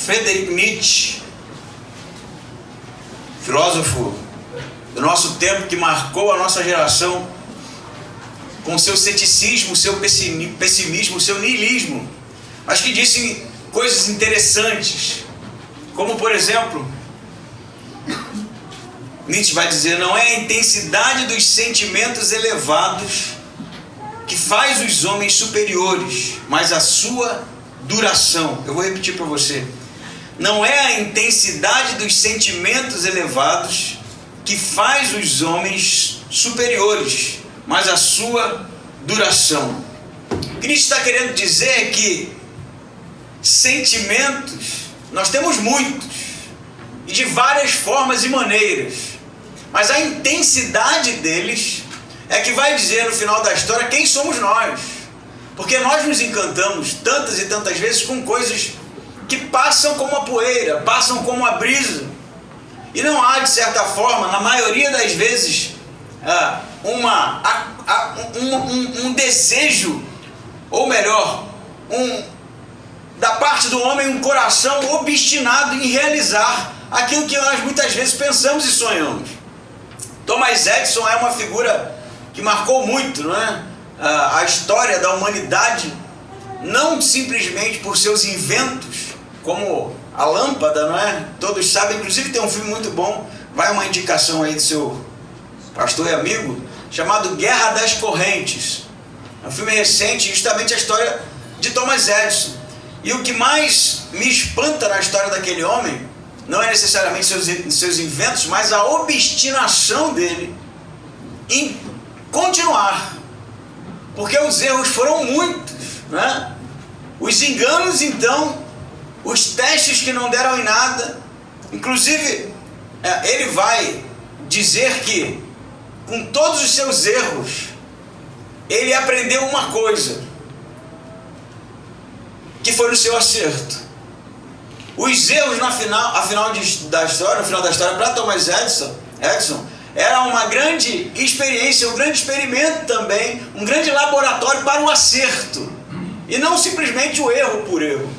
Friedrich Nietzsche, filósofo do nosso tempo, que marcou a nossa geração com seu ceticismo, seu pessimismo, seu niilismo, mas que disse coisas interessantes, como por exemplo, Nietzsche vai dizer: não é a intensidade dos sentimentos elevados que faz os homens superiores, mas a sua duração. Eu vou repetir para você: não é a intensidade dos sentimentos elevados que faz os homens superiores, mas a sua duração. O que Nietzsche está querendo dizer é que sentimentos nós temos muitos, e de várias formas e maneiras, mas a intensidade deles é que vai dizer no final da história quem somos nós, porque nós nos encantamos tantas e tantas vezes com coisas que passam como a poeira, passam como a brisa, e não há, de certa forma, na maioria das vezes, um desejo, ou melhor, da parte do homem, um coração obstinado em realizar aquilo que nós muitas vezes pensamos e sonhamos. Thomas Edison é uma figura que marcou muito, não é? A história da humanidade, não simplesmente por seus inventos, como a lâmpada, não é? Todos sabem, inclusive tem um filme muito bom, vai uma indicação aí do seu pastor e amigo, chamado Guerra das Correntes. É um filme recente, justamente a história de Thomas Edison. E o que mais me espanta na história daquele homem não é necessariamente seus inventos, mas a obstinação dele em continuar. Porque os erros foram muitos, né? Os enganos, então, os testes que não deram em nada. Inclusive, ele vai dizer que, com todos os seus erros, ele aprendeu uma coisa, que foi no seu acerto. Os erros no final da história, para Thomas Edison, era uma grande experiência, um grande experimento também, um grande laboratório para o acerto, e não simplesmente o erro por erro.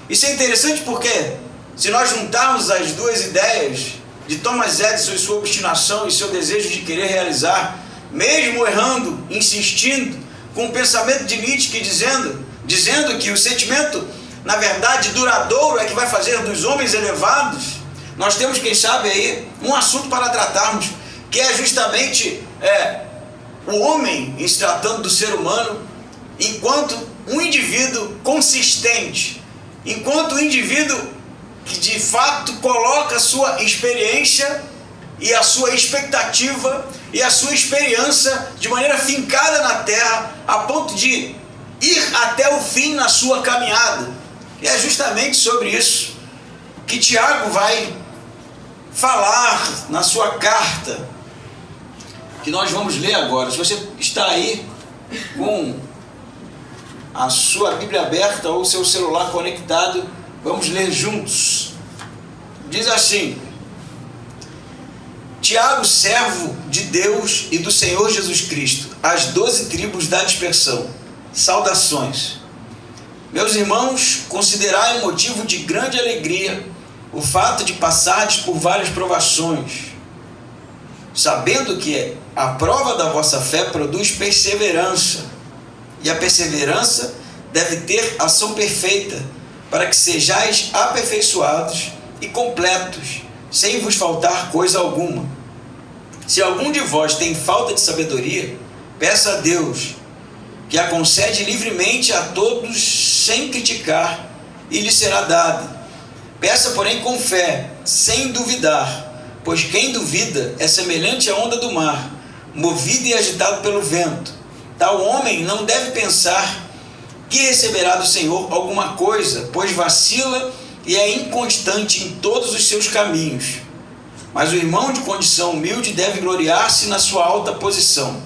Isso é interessante porque, se nós juntarmos as duas ideias de Thomas Edison e sua obstinação e seu desejo de querer realizar, mesmo errando, insistindo, com o pensamento de Nietzsche dizendo que o sentimento, na verdade, duradouro é que vai fazer dos homens elevados, nós temos, quem sabe, aí um assunto para tratarmos, que é justamente o homem, em se tratando do ser humano, enquanto um indivíduo consistente, enquanto um indivíduo que de fato coloca a sua experiência e a sua expectativa e a sua experiência de maneira fincada na terra, a ponto de ir até o fim na sua caminhada. E é justamente sobre isso que Tiago vai falar na sua carta, que nós vamos ler agora. Se você está aí com a sua Bíblia aberta ou seu celular conectado, vamos ler juntos. Diz assim: Tiago, servo de Deus e do Senhor Jesus Cristo, às 12 tribos da dispersão, saudações. Meus irmãos, considerai um motivo de grande alegria o fato de passardes por várias provações, sabendo que a prova da vossa fé produz perseverança, e a perseverança deve ter ação perfeita, para que sejais aperfeiçoados e completos, sem vos faltar coisa alguma. Se algum de vós tem falta de sabedoria, peça a Deus, que a concede livremente a todos sem criticar, e lhe será dada. Peça, porém, com fé, sem duvidar, pois quem duvida é semelhante à onda do mar, movido e agitado pelo vento. Tal homem não deve pensar que receberá do Senhor alguma coisa, pois vacila e é inconstante em todos os seus caminhos. Mas o irmão de condição humilde deve gloriar-se na sua alta posição,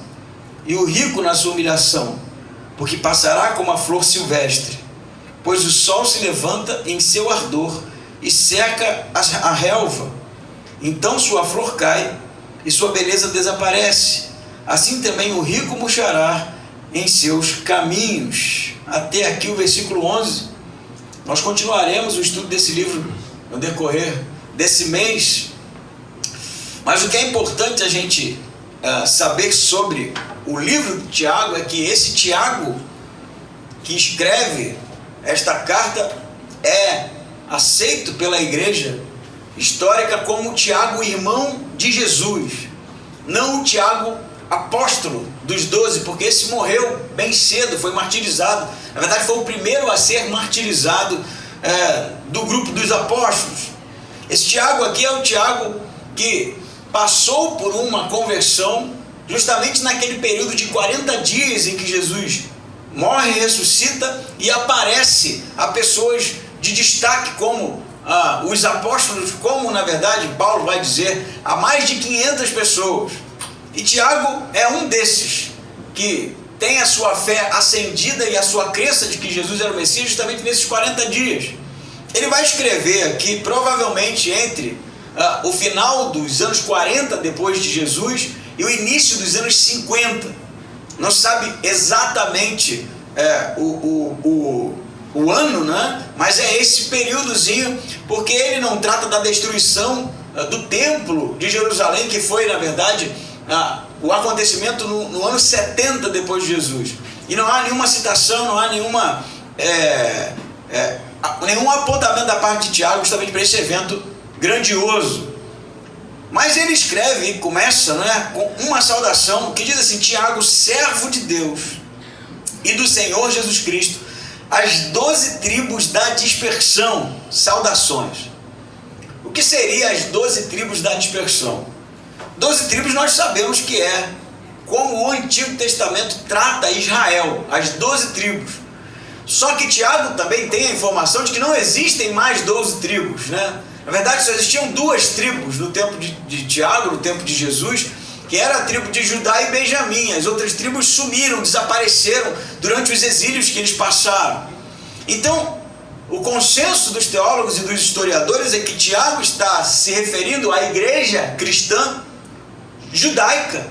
e o rico na sua humilhação, porque passará como a flor silvestre, pois o sol se levanta em seu ardor e seca a relva. Então sua flor cai e sua beleza desaparece. Assim também o rico murchará em seus caminhos. Até aqui o versículo 11. Nós continuaremos o estudo desse livro no decorrer desse mês, mas o que é importante a gente saber sobre o livro de Tiago é que esse Tiago que escreve esta carta é aceito pela igreja histórica como Tiago, irmão de Jesus, não o Tiago apóstolo dos 12, porque esse morreu bem cedo, foi martirizado. Na verdade foi o primeiro a ser martirizado do grupo dos apóstolos. Esse Tiago aqui é o Tiago que passou por uma conversão justamente naquele período de 40 dias em que Jesus morre, ressuscita e aparece a pessoas de destaque como os apóstolos, como na verdade Paulo vai dizer, a mais de 500 pessoas. E Tiago é um desses que tem a sua fé acendida e a sua crença de que Jesus era o Messias justamente nesses 40 dias. Ele vai escrever aqui provavelmente entre o final dos anos 40 depois de Jesus e o início dos anos 50. Não sabe exatamente o ano, né? Mas é esse períodozinho, porque ele não trata da destruição do templo de Jerusalém, que foi na verdade o acontecimento no ano 70 depois de Jesus. E não há nenhuma citação, não há nenhum apontamento da parte de Tiago justamente para esse evento grandioso. Mas ele escreve e começa, né, com uma saudação que diz assim: Tiago, servo de Deus e do Senhor Jesus Cristo, as 12 tribos da dispersão, saudações. O que seria as 12 tribos da dispersão? 12 tribos nós sabemos que é como o Antigo Testamento trata Israel, as 12 tribos. Só que Tiago também tem a informação de que não existem mais 12 tribos, né? Na verdade só existiam 2 tribos no tempo de Tiago, no tempo de Jesus, que era a tribo de Judá e Benjamim. As outras tribos sumiram, desapareceram durante os exílios que eles passaram. Então, o consenso dos teólogos e dos historiadores é que Tiago está se referindo à igreja cristã judaica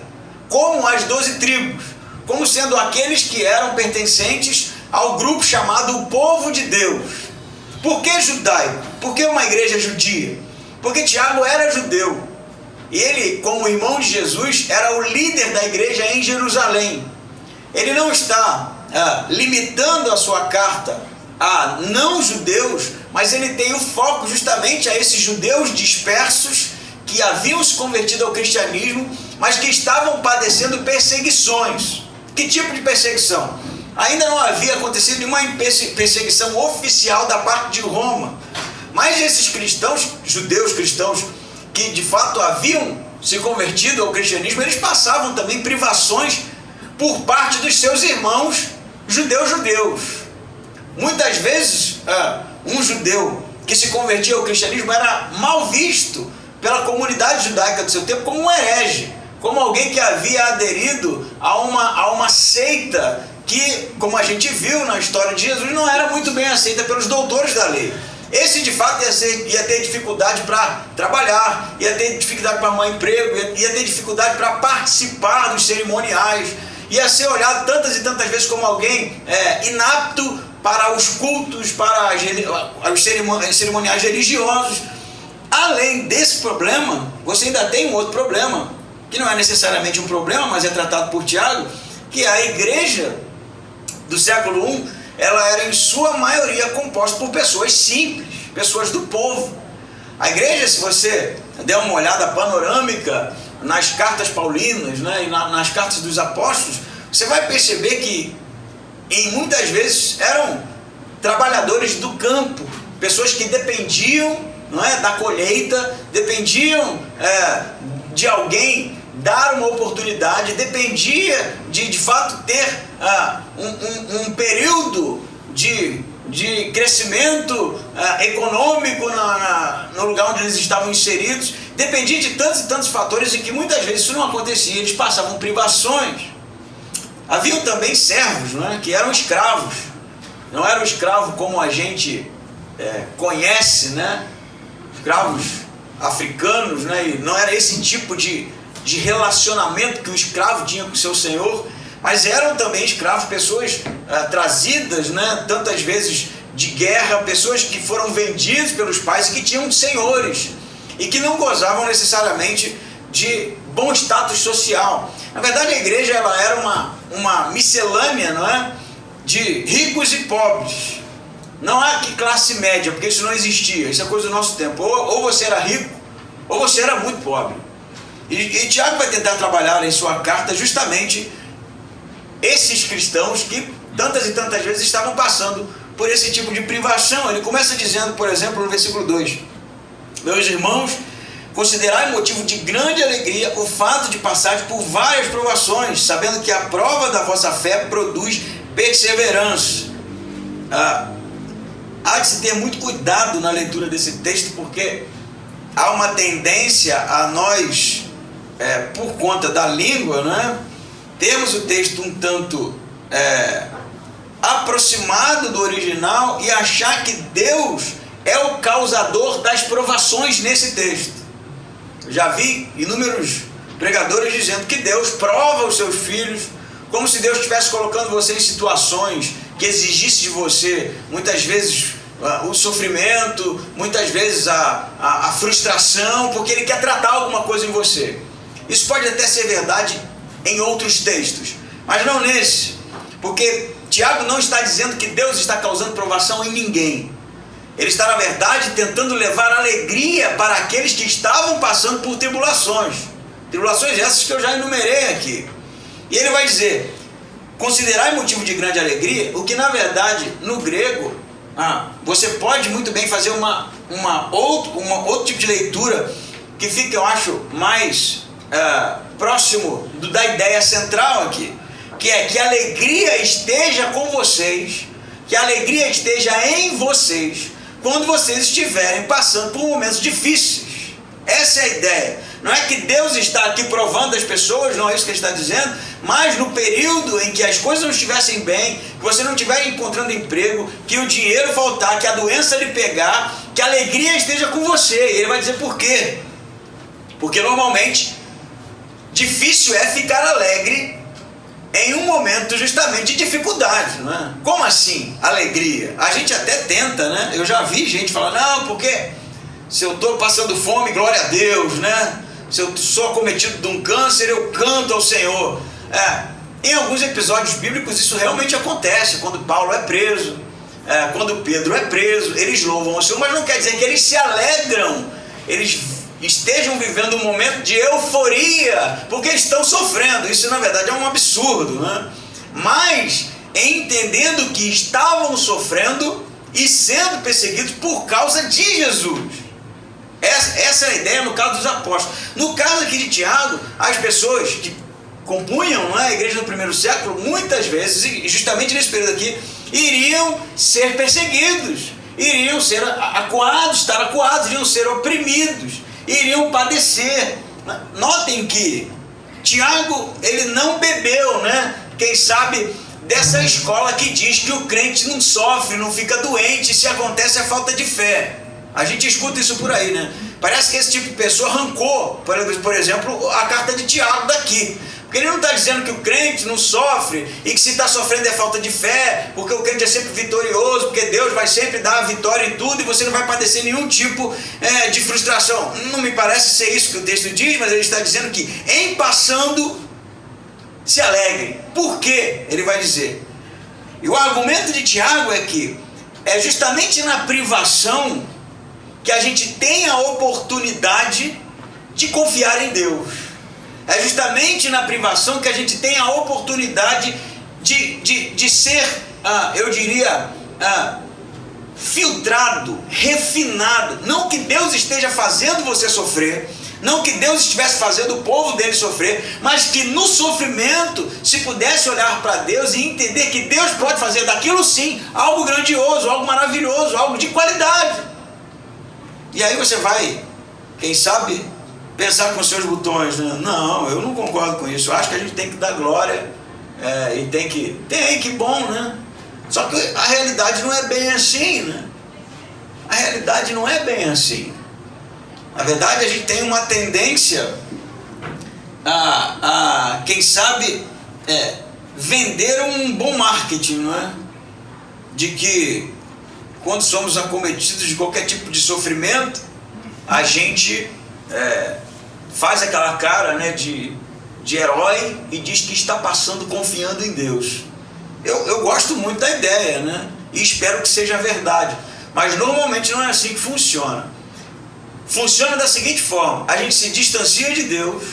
como as 12 tribos, como sendo aqueles que eram pertencentes ao grupo chamado o povo de Deus. Por que judaico? Por que uma igreja judia? Porque Tiago era judeu. E ele, como irmão de Jesus, era o líder da igreja em Jerusalém. Ele não está limitando a sua carta a não-judeus, mas ele tem o foco justamente a esses judeus dispersos que haviam se convertido ao cristianismo, mas que estavam padecendo perseguições. Que tipo de perseguição? Ainda não havia acontecido nenhuma perseguição oficial da parte de Roma, mas esses cristãos, judeus cristãos, que de fato haviam se convertido ao cristianismo, eles passavam também privações por parte dos seus irmãos judeus. Muitas vezes um judeu que se convertia ao cristianismo era mal visto pela comunidade judaica do seu tempo como um herege, como alguém que havia aderido a uma seita que, como a gente viu na história de Jesus, não era muito bem aceita pelos doutores da lei. Esse de fato ia ter dificuldade para trabalhar, ia ter dificuldade para arrumar emprego, ia ter dificuldade para participar dos cerimoniais, ia ser olhado tantas e tantas vezes como alguém inapto para os cultos, para os cerimoniais religiosos. Além desse problema, você ainda tem um outro problema, que não é necessariamente um problema, mas é tratado por Tiago, que a igreja do século I, ela era em sua maioria composta por pessoas simples, pessoas do povo. A igreja, se você der uma olhada panorâmica nas cartas paulinas, né, e nas cartas dos apóstolos, você vai perceber que muitas vezes eram trabalhadores do campo, pessoas que dependiam, não é, da colheita, dependiam de alguém dar uma oportunidade, dependia de fato ter um período de crescimento econômico no lugar onde eles estavam inseridos, dependia de tantos e tantos fatores em que muitas vezes isso não acontecia, eles passavam privações. Haviam também servos, não é, que eram escravos, não eram escravos como a gente conhece, né, escravos africanos, né, e não era esse tipo de relacionamento que o escravo tinha com o seu senhor, mas eram também escravos, pessoas trazidas, né, tantas vezes de guerra, pessoas que foram vendidas pelos pais e que tinham senhores e que não gozavam necessariamente de bom status social. Na verdade, a igreja ela era uma miscelânea, não é? De ricos e pobres. Não há que classe média, porque isso não existia, isso é coisa do nosso tempo. Ou você era rico, ou você era muito pobre. E Tiago vai tentar trabalhar em sua carta justamente esses cristãos que tantas e tantas vezes estavam passando por esse tipo de privação. Ele começa dizendo, por exemplo, no versículo 2: meus irmãos, considerai motivo de grande alegria o fato de passar por várias provações, sabendo que a prova da vossa fé produz perseverança. Há de se ter muito cuidado na leitura desse texto, porque há uma tendência a nós, por conta da língua, né, termos o texto um tanto aproximado do original e achar que Deus é o causador das provações nesse texto. Eu já vi inúmeros pregadores dizendo que Deus prova os seus filhos, como se Deus estivesse colocando você em situações que exigisse de você, muitas vezes, o sofrimento, muitas vezes a frustração, porque Ele quer tratar alguma coisa em você. Isso pode até ser verdade em outros textos, mas não nesse, porque Tiago não está dizendo que Deus está causando provação em ninguém. Ele está, na verdade, tentando levar alegria para aqueles que estavam passando por tribulações. Tribulações essas que eu já enumerei aqui. E ele vai dizer: considerai motivo de grande alegria, o que na verdade no grego, você pode muito bem fazer outro tipo de leitura que fica, eu acho, mais próximo da ideia central aqui, que é que a alegria esteja com vocês, que a alegria esteja em vocês, quando vocês estiverem passando por momentos difíceis. Essa é a ideia. Não é que Deus está aqui provando as pessoas, não é isso que ele está dizendo, mas no período em que as coisas não estivessem bem, que você não estiver encontrando emprego, que o dinheiro faltar, que a doença lhe pegar, que a alegria esteja com você. E ele vai dizer por quê? Porque normalmente difícil é ficar alegre em um momento justamente de dificuldade, não é? Como assim alegria? A gente até tenta, né? Eu já vi gente falar, não, porque se eu estou passando fome, glória a Deus, né? Se eu sou acometido de um câncer, eu canto ao Senhor. Em alguns episódios bíblicos isso realmente acontece, quando Paulo é preso, quando Pedro é preso, eles louvam ao Senhor, mas não quer dizer que eles se alegram, eles estejam vivendo um momento de euforia, porque estão sofrendo. Isso na verdade é um absurdo, né? Mas entendendo que estavam sofrendo e sendo perseguidos por causa de Jesus. Essa é a ideia no caso dos apóstolos. No caso aqui de Tiago, as pessoas que compunham a igreja no primeiro século, muitas vezes, e justamente nesse período aqui, iriam ser perseguidos, iriam ser estar acuados, iriam ser oprimidos, iriam padecer. Notem que Tiago, ele não bebeu, né? Quem sabe dessa escola que diz que o crente não sofre, não fica doente, se acontece a falta de fé. A gente escuta isso por aí, né? Parece que esse tipo de pessoa arrancou, por exemplo, a carta de Tiago daqui. Porque ele não está dizendo que o crente não sofre e que se está sofrendo é falta de fé, porque o crente é sempre vitorioso, porque Deus vai sempre dar a vitória em tudo e você não vai padecer nenhum tipo de frustração. Não me parece ser isso que o texto diz, mas ele está dizendo que em passando se alegrem. Por quê? Ele vai dizer. E o argumento de Tiago é que é justamente na privação que a gente tem a oportunidade de confiar em Deus. É justamente na privação que a gente tem a oportunidade de ser, eu diria, filtrado, refinado. Não que Deus esteja fazendo você sofrer, não que Deus estivesse fazendo o povo dele sofrer, mas que no sofrimento se pudesse olhar para Deus e entender que Deus pode fazer daquilo sim algo grandioso, algo maravilhoso, algo de qualidade. E aí você vai, quem sabe, pensar com os seus botões, né? Não, eu não concordo com isso. Eu acho que a gente tem que dar glória e tem que bom, né? Só que a realidade não é bem assim, né? A realidade não é bem assim. Na verdade, a gente tem uma tendência quem sabe, vender um bom marketing, não é? De que quando somos acometidos de qualquer tipo de sofrimento, a gente faz aquela cara, né, de herói e diz que está passando confiando em Deus. Eu gosto muito da ideia, né? E espero que seja verdade. Mas normalmente não é assim que funciona. Funciona da seguinte forma: a gente se distancia de Deus,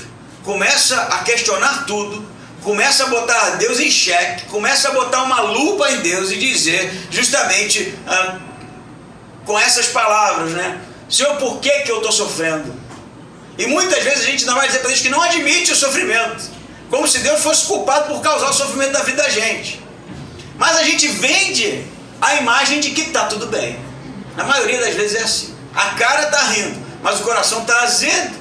começa a questionar tudo, começa a botar Deus em xeque, começa a botar uma lupa em Deus e dizer justamente com essas palavras, né? Senhor, por que eu estou sofrendo? E muitas vezes a gente não vai dizer para Deus que não admite o sofrimento, como se Deus fosse culpado por causar o sofrimento da vida da gente. Mas a gente vende a imagem de que está tudo bem. Na maioria das vezes é assim. A cara está rindo, mas o coração está azedo.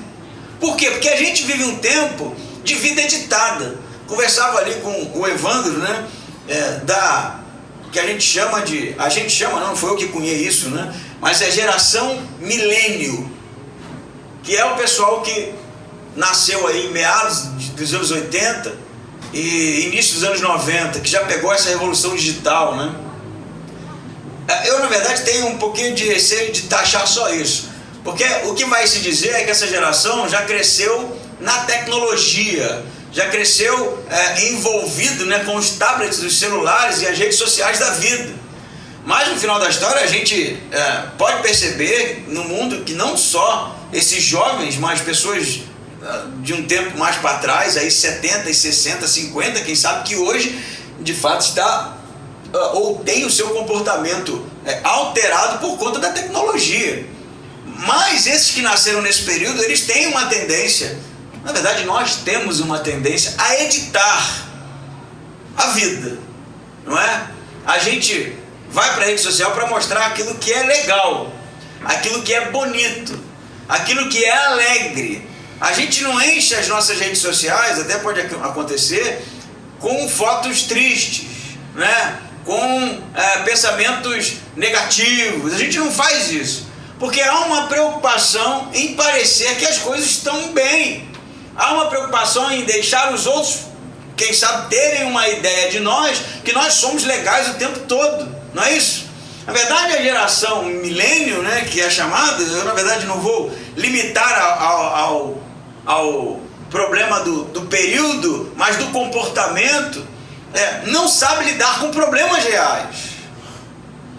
Por quê? Porque a gente vive um tempo de vida editada. Conversava ali com o Evandro, né? Que a gente chama, não foi eu que cunhei isso, né? Mas é geração milênio, que é o pessoal que nasceu aí em meados dos anos 80 e início dos anos 90, que já pegou essa revolução digital, né? Eu, na verdade, tenho um pouquinho de receio de taxar só isso, porque o que vai se dizer é que essa geração já cresceu na tecnologia, já cresceu envolvido, né, com os tablets, os celulares e as redes sociais da vida. Mas no final da história a gente pode perceber no mundo que não só esses jovens, mas pessoas de um tempo mais para trás, aí 70, 60, 50, quem sabe, que hoje de fato está ou tem o seu comportamento alterado por conta da tecnologia. Mas esses que nasceram nesse período, eles têm uma tendência, na verdade nós temos uma tendência a editar a vida, não é? A gente vai para a rede social para mostrar aquilo que é legal, aquilo que é bonito, aquilo que é alegre. A gente não enche as nossas redes sociais, até pode acontecer, com fotos tristes, né? Com pensamentos negativos. A gente não faz isso, porque há uma preocupação em parecer que as coisas estão bem. Há uma preocupação em deixar os outros, quem sabe, terem uma ideia de nós, que nós somos legais o tempo todo, não é isso? Na verdade, a geração milênio, né, que é chamada, eu na verdade não vou limitar ao problema do período, mas do comportamento, não sabe lidar com problemas reais.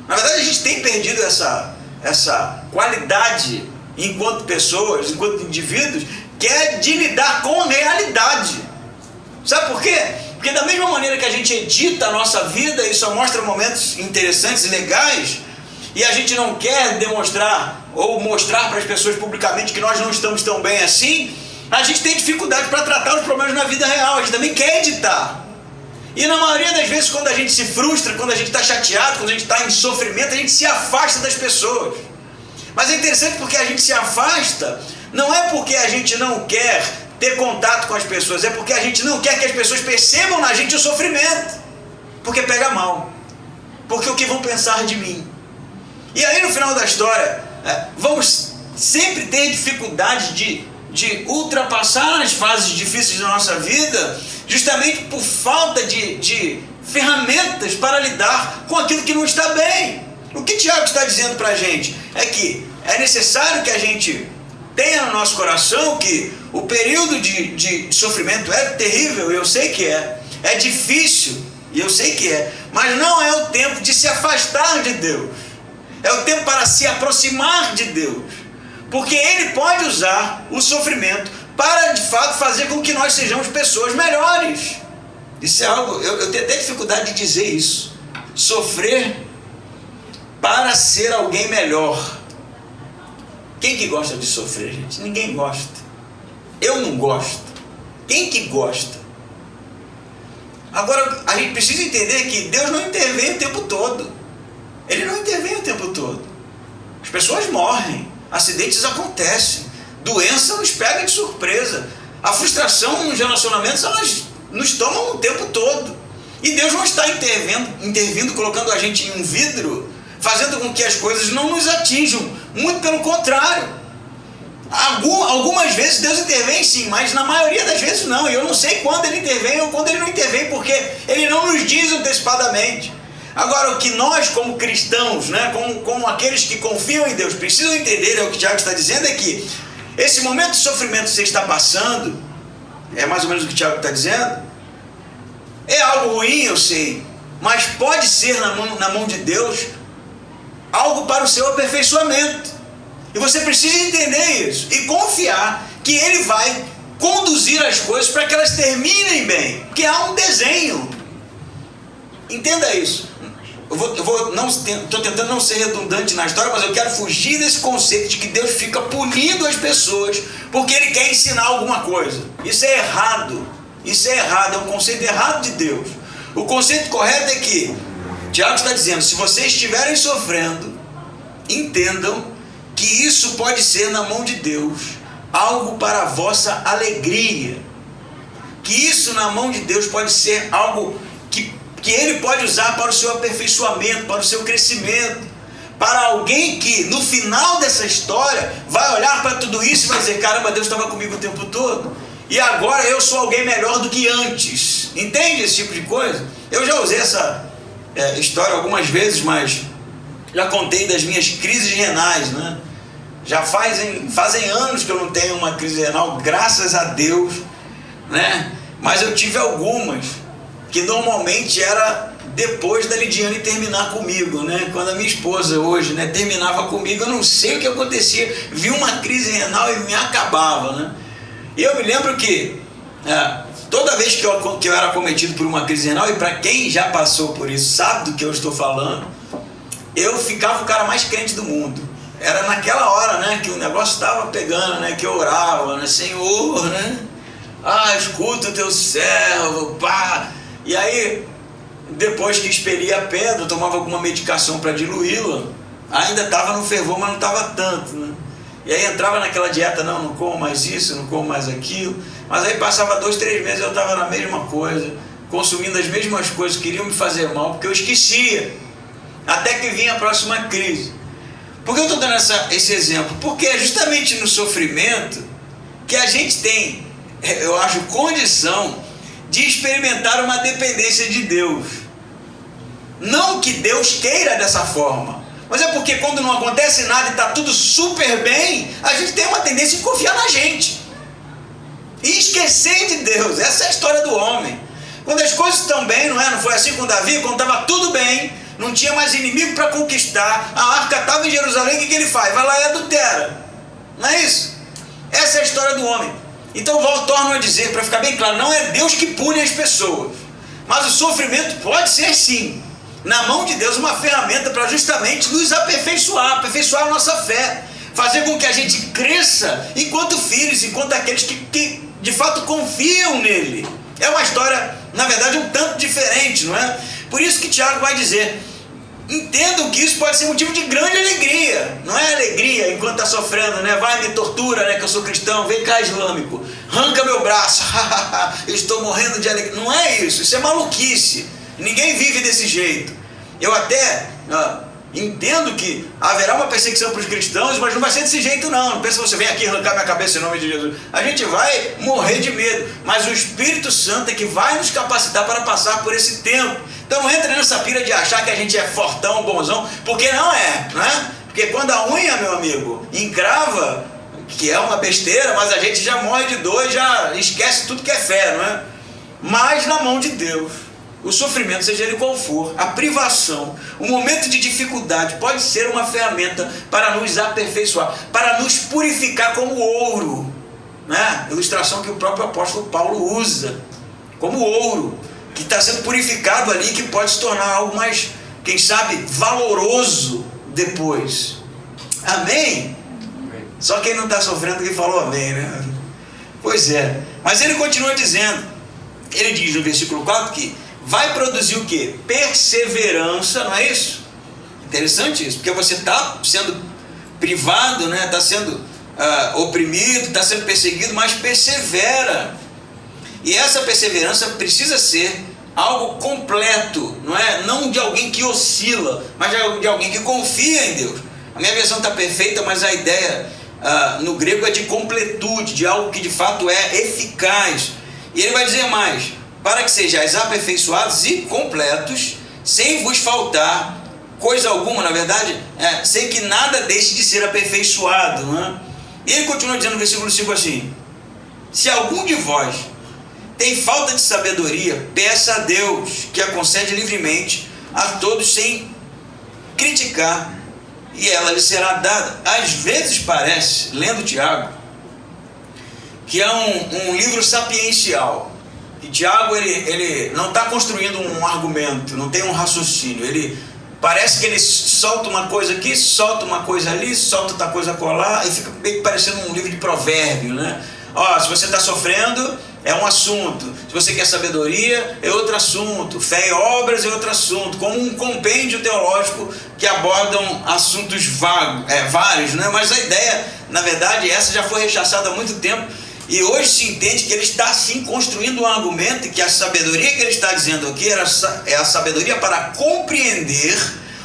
Na verdade, a gente tem perdido essa qualidade enquanto pessoas, enquanto indivíduos, que é de lidar com a realidade. Sabe por quê? Porque da mesma maneira que a gente edita a nossa vida e só mostra momentos interessantes e legais, e a gente não quer demonstrar ou mostrar para as pessoas publicamente que nós não estamos tão bem assim, a gente tem dificuldade para tratar os problemas na vida real. A gente também quer editar. E na maioria das vezes, quando a gente se frustra, quando a gente está chateado, quando a gente está em sofrimento, a gente se afasta das pessoas. Mas é interessante porque a gente se afasta, não é porque a gente não quer ter contato com as pessoas, é porque a gente não quer que as pessoas percebam na gente o sofrimento, porque pega mal, porque o que vão pensar de mim. E aí no final da história, vamos sempre ter dificuldade de ultrapassar as fases difíceis da nossa vida, justamente por falta de ferramentas para lidar com aquilo que não está bem. O que Tiago está dizendo para a gente é que é necessário que a gente tenha no nosso coração que o período de sofrimento é terrível, eu sei que é difícil, e eu sei que mas não é o tempo de se afastar de Deus, é o tempo para se aproximar de Deus, porque Ele pode usar o sofrimento para de fato fazer com que nós sejamos pessoas melhores. Isso é algo, eu tenho até dificuldade de dizer isso, sofrer para ser alguém melhor. Quem que gosta de sofrer, gente? Ninguém gosta. Eu não gosto. Quem que gosta? Agora, a gente precisa entender que Deus não intervém o tempo todo. Ele não intervém o tempo todo. As pessoas morrem, acidentes acontecem, doença nos pega de surpresa, a frustração nos relacionamentos, elas nos tomam o tempo todo. E Deus não está intervindo, colocando a gente em um vidro, fazendo com que as coisas não nos atinjam. Muito pelo contrário. Algumas vezes Deus intervém sim, mas na maioria das vezes não. E eu não sei quando Ele intervém ou quando Ele não intervém, porque Ele não nos diz antecipadamente. Agora, o que nós, como cristãos, né, como aqueles que confiam em Deus, precisam entender, é o que o Tiago está dizendo, é que esse momento de sofrimento que você está passando, é mais ou menos o que o Tiago está dizendo, é algo ruim, eu sei, mas pode ser na mão de Deus algo para o seu aperfeiçoamento. E você precisa entender isso e confiar que Ele vai conduzir as coisas para que elas terminem bem, porque há um desenho. Entenda isso. Estou tentando não ser redundante na história, mas eu quero fugir desse conceito de que Deus fica punindo as pessoas porque Ele quer ensinar alguma coisa. Isso é errado. Isso é errado, é um conceito errado de Deus. O conceito correto é que Tiago está dizendo: se vocês estiverem sofrendo, entendam que isso pode ser na mão de Deus algo para a vossa alegria, que isso na mão de Deus pode ser algo que Ele pode usar para o seu aperfeiçoamento, para o seu crescimento, para alguém que no final dessa história vai olhar para tudo isso e vai dizer: caramba, Deus estava comigo o tempo todo e agora eu sou alguém melhor do que antes. Entende esse tipo de coisa? Eu já usei essa história algumas vezes, mas já contei das minhas crises renais, né? Já fazem anos que eu não tenho uma crise renal, graças a Deus, né? Mas eu tive algumas que normalmente era depois da Lidiane terminar comigo, né? Quando a minha esposa hoje, né, terminava comigo, eu não sei o que acontecia, vi uma crise renal e me acabava, né? E eu me lembro que toda vez que eu era acometido por uma crise renal, e para quem já passou por isso sabe do que eu estou falando, eu ficava o cara mais crente do mundo. Era naquela hora, né, que o negócio estava pegando, né, que eu orava, né, Senhor, né, escuta o teu servo, pá. E aí, depois que expelia a pedra, eu tomava alguma medicação para diluí-la, ainda estava no fervor, mas não estava tanto, né. E aí entrava naquela dieta: não como mais isso, não como mais aquilo. Mas aí passava 2, 3 meses, eu estava na mesma coisa, consumindo as mesmas coisas que queriam me fazer mal, porque eu esquecia, até que vinha a próxima crise. Por que eu estou dando esse exemplo? Porque é justamente no sofrimento que a gente tem, eu acho, condição de experimentar uma dependência de Deus. Não que Deus queira dessa forma, mas é porque quando não acontece nada e está tudo super bem, a gente tem uma tendência de confiar na gente e esquecer de Deus. Essa é a história do homem. Quando as coisas estão bem, não foi assim com Davi? Quando estava tudo bem, não tinha mais inimigo para conquistar, a arca estava em Jerusalém, o que ele faz? Vai lá e adultera. Não é isso? Essa é a história do homem. Então torno a dizer, para ficar bem claro, não é Deus que pune as pessoas, mas o sofrimento pode ser sim, na mão de Deus, uma ferramenta para justamente nos aperfeiçoar a nossa fé, fazer com que a gente cresça enquanto filhos, enquanto aqueles que de fato confiam nele. É uma história, na verdade, um tanto diferente, não é? Por isso que Tiago vai dizer: entendam que isso pode ser motivo de grande alegria. Não é alegria enquanto está sofrendo, né? Vai, me tortura, né? Que eu sou cristão, vem cá, islâmico, arranca meu braço, eu estou morrendo de alegria. Não é isso, isso é maluquice. Ninguém vive desse jeito. Eu até entendo que haverá uma perseguição para os cristãos, mas não vai ser desse jeito não. Não pensa que você vem aqui arrancar minha cabeça em nome de Jesus. A gente vai morrer de medo, mas o Espírito Santo é que vai nos capacitar para passar por esse tempo. Então não entra nessa pira de achar que a gente é fortão, bonzão, porque não é, né? Porque quando a unha, meu amigo, encrava, que é uma besteira, mas a gente já morre de dor, já esquece tudo que é fé, não é? Mas na mão de Deus, o sofrimento, seja ele qual for, a privação, o momento de dificuldade pode ser uma ferramenta para nos aperfeiçoar, para nos purificar como ouro, né? Ilustração que o próprio apóstolo Paulo usa, como ouro, que está sendo purificado ali, que pode se tornar algo mais, quem sabe, valoroso depois. Amém? Só quem não está sofrendo que falou amém, né? Pois é. Mas ele continua dizendo, ele diz no versículo 4 que vai produzir o quê? Perseverança, não é isso? Interessante isso, porque você está sendo privado, né? Está sendo oprimido, está sendo perseguido, mas persevera. E essa perseverança precisa ser algo completo, não é? Não de alguém que oscila, mas de alguém que confia em Deus. A minha versão está perfeita, mas a ideia no grego é de completude, de algo que de fato é eficaz. E ele vai dizer mais: para que sejais aperfeiçoados e completos, sem vos faltar coisa alguma, na verdade, sem que nada deixe de ser aperfeiçoado, né? E ele continua dizendo no versículo 5 assim: se algum de vós tem falta de sabedoria, peça a Deus, que a concede livremente a todos sem criticar, e ela lhe será dada. Às vezes parece, lendo Tiago, que é um livro sapiencial, que Tiago ele não está construindo um argumento, não tem um raciocínio, ele parece que ele solta uma coisa aqui, solta uma coisa ali, solta outra coisa colar, e fica meio que parecendo um livro de provérbio, né? Ó, se você está sofrendo, é um assunto. Se você quer sabedoria, é outro assunto. Fé e obras é outro assunto. Como um compêndio teológico que abordam assuntos vários, né? Mas a ideia, na verdade, essa já foi rechaçada há muito tempo. E hoje se entende que ele está sim construindo um argumento, e que a sabedoria que ele está dizendo aqui é a sabedoria para compreender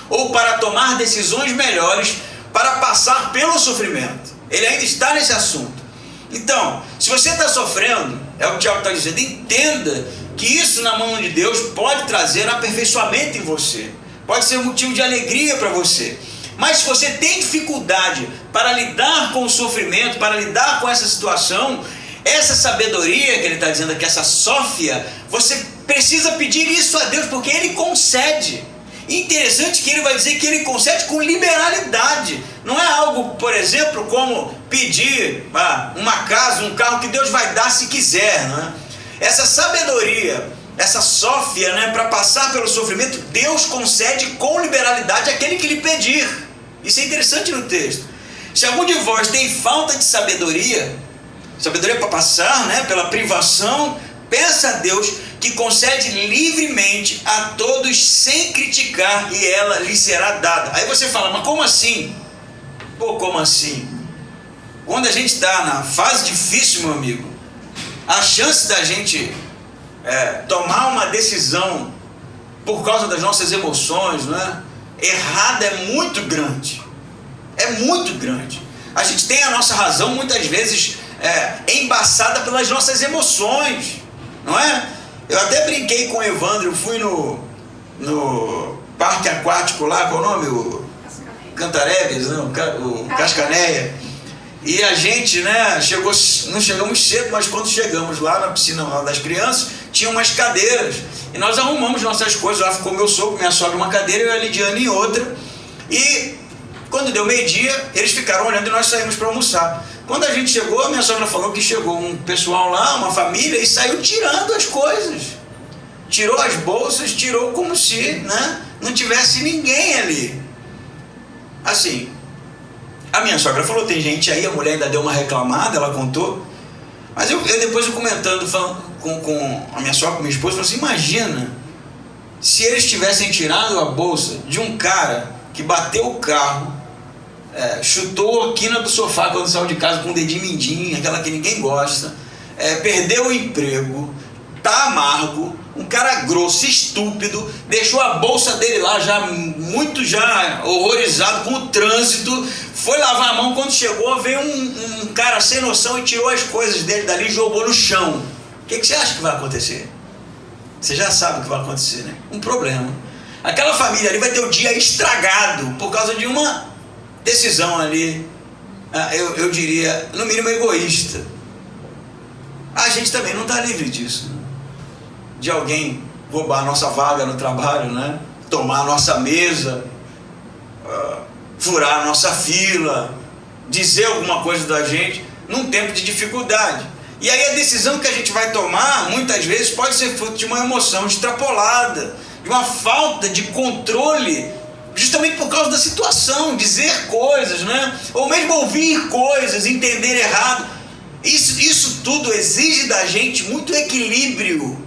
ou para tomar decisões melhores para passar pelo sofrimento. Ele ainda está nesse assunto. Então, se você está sofrendo, é o que o Tiago está dizendo, entenda que isso na mão de Deus pode trazer aperfeiçoamento em você, pode ser motivo de alegria para você. Mas se você tem dificuldade para lidar com o sofrimento, para lidar com essa situação, essa sabedoria que ele está dizendo aqui, essa sófia, você precisa pedir isso a Deus, porque Ele concede. Interessante que ele vai dizer que Ele concede com liberalidade. Não é algo, por exemplo, como pedir uma casa, um carro, que Deus vai dar se quiser, né? Essa sabedoria, essa sófia, né, para passar pelo sofrimento, Deus concede com liberalidade àquele que lhe pedir. Isso é interessante no texto. Se algum de vós tem falta de sabedoria para passar, né, pela privação, peça a Deus, que concede livremente a todos sem criticar, e ela lhe será dada. Aí você fala, mas como assim? Pô, como assim? Quando a gente está na fase difícil, meu amigo, a chance da gente tomar uma decisão por causa das nossas emoções, né, errada, é muito grande. É muito grande. A gente tem a nossa razão muitas vezes embaçada pelas nossas emoções, não é? Eu até brinquei com o Evandro, eu fui no parque aquático lá, qual é o nome? O Cantareves, né? O Cascanéia. E a gente, né, não chegamos cedo, mas quando chegamos lá na piscina lá das crianças, tinha umas cadeiras. E nós arrumamos nossas coisas, lá ficou meu sogro, minha sogra uma cadeira, eu e a Lidiane em outra. E quando deu meio-dia, eles ficaram olhando e nós saímos para almoçar. Quando a gente chegou, a minha sogra falou que chegou um pessoal lá, uma família, e saiu tirando as coisas. Tirou as bolsas, tirou como se, né, não tivesse ninguém ali. Assim, a minha sogra falou, tem gente aí, a mulher ainda deu uma reclamada, ela contou. Mas eu depois comentando, falando com a minha sogra, com minha esposa, falei assim, imagina se eles tivessem tirado a bolsa de um cara que bateu o carro, chutou a quina do sofá quando saiu de casa com o dedinho mindinho, aquela que ninguém gosta, perdeu o emprego, tá amargo, um cara grosso, estúpido, deixou a bolsa dele lá muito horrorizado com o trânsito, foi lavar a mão, quando chegou veio um cara sem noção e tirou as coisas dele dali e jogou no chão. O que você acha que vai acontecer? Você já sabe o que vai acontecer, né? Um problema. Aquela família ali vai ter o dia estragado por causa de uma decisão ali, eu diria, no mínimo egoísta. A gente também não está livre disso, né? De alguém roubar a nossa vaga no trabalho, né? Tomar a nossa mesa, furar a nossa fila, dizer alguma coisa da gente num tempo de dificuldade. E aí a decisão que a gente vai tomar, muitas vezes, pode ser fruto de uma emoção extrapolada, de uma falta de controle, justamente por causa da situação, dizer coisas, né? Ou mesmo ouvir coisas, entender errado. Isso tudo exige da gente muito equilíbrio